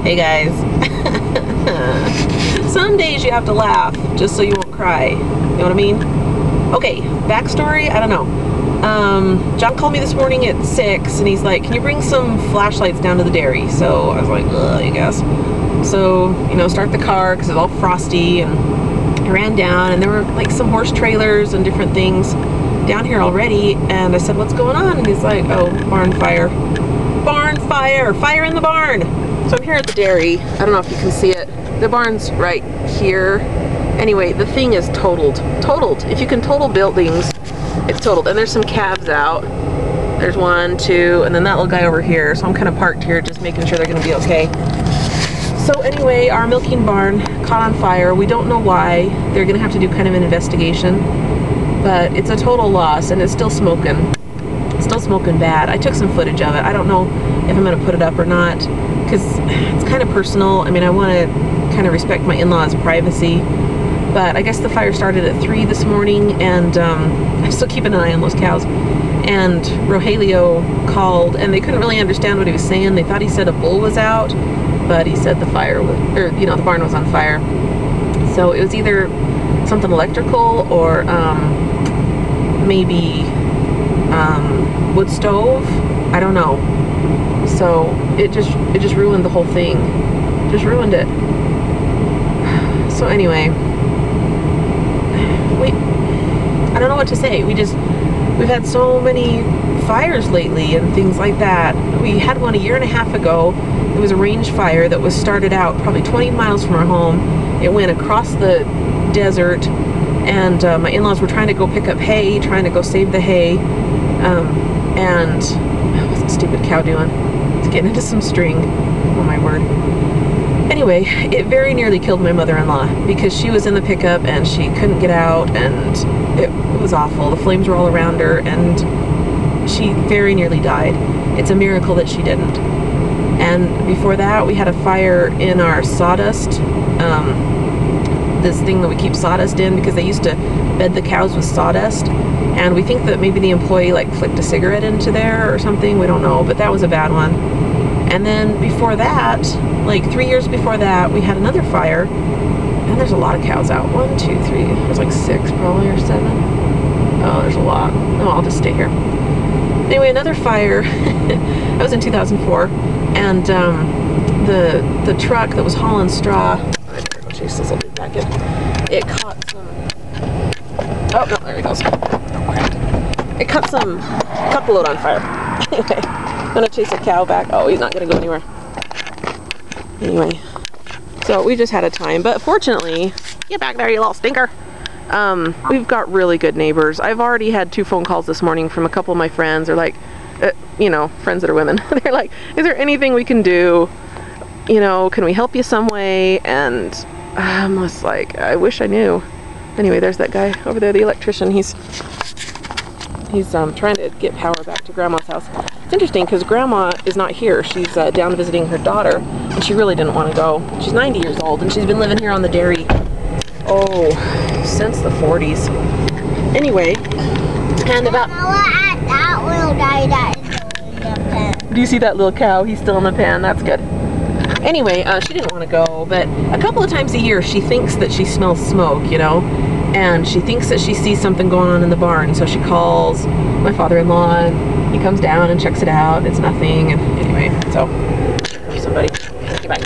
Hey guys. Some days you have to laugh just so you won't cry. You know what I mean? Okay, backstory, I don't know. John called me this morning at 6 and he's like, can you bring some flashlights down to the dairy? So I was like, I guess. So, you know, start the car because it's all frosty, and I ran down and there were like some horse trailers and different things down here already, and I said, what's going on? And he's like, oh, barn fire. Barn fire! Fire in the barn! So I'm here at the dairy. I don't know if you can see it. The barn's right here. Anyway, the thing is totaled. Totaled. If you can total buildings, it's totaled. And there's some calves out. There's 1, 2, and then that little guy over here. So I'm kind of parked here just making sure they're going to be okay. So anyway, our milking barn caught on fire. We don't know why. They're going to have to do kind of an investigation. But it's a total loss, and it's still smoking. It's still smoking bad. I took some footage of it. I don't know if I'm going to put it up or not, because it's kind of personal. I mean, I want to kind of respect my in-laws' privacy. But I guess the fire started at 3 this morning, and I'm still keeping an eye on those cows. And Rogelio called, and they couldn't really understand what he was saying. They thought he said a bull was out, but he said the fire was, or you know, the barn was on fire. So it was either something electrical or maybe wood stove. I don't know. So it just ruined the whole thing. Just ruined it. So anyway, I don't know what to say. We've had so many fires lately and things like that. We had one a year and a half ago. It was a range fire that was started out probably 20 miles from our home. It went across the desert, and my in-laws were trying to go pick up hay, trying to go save the hay. And what's that stupid cow doing? It's getting into some string. Oh my word. Anyway, it very nearly killed my mother-in-law because she was in the pickup and she couldn't get out, and it was awful. The flames were all around her and she very nearly died. It's a miracle that she didn't. And before that, we had a fire in our sawdust, this thing that we keep sawdust in, because they used to bed the cows with sawdust. And we think that maybe the employee like flicked a cigarette into there or something. We don't know, but that was a bad one. And then before that, like 3 years before that, we had another fire. And there's a lot of cows out. 1, 2, 3. There's like 6 probably, or 7. Oh, there's a lot. Oh, I'll just stay here. Anyway, another fire. That was in 2004. And the truck that was hauling straw, I better go chase this, I'll be back in. It caught some, oh no, there it goes. It caught the load on fire. Anyway, I'm gonna chase a cow back. Oh, he's not gonna go anywhere. Anyway, so we just had a time, but fortunately, get back there, you little stinker. We've got really good neighbors. I've already had 2 phone calls this morning from a couple of my friends. They're like, you know, friends that are women. They're like, is there anything we can do? You know, can we help you some way? And I'm just like, I wish I knew. Anyway, there's that guy over there, the electrician. He's trying to get power back to Grandma's house. It's interesting because Grandma is not here. She's down visiting her daughter, and she really didn't want to go. She's 90 years old, and she's been living here on the dairy, oh, since the 40s. Anyway, and about... That little guy that is still in the pen. Do you see that little cow? He's still in the pen. That's good. Anyway, she didn't want to go, but a couple of times a year she thinks that she smells smoke, you know, and she thinks that she sees something going on in the barn, so she calls my father-in-law, and he comes down and checks it out. It's nothing, and anyway, so there's somebody. Okay, bye.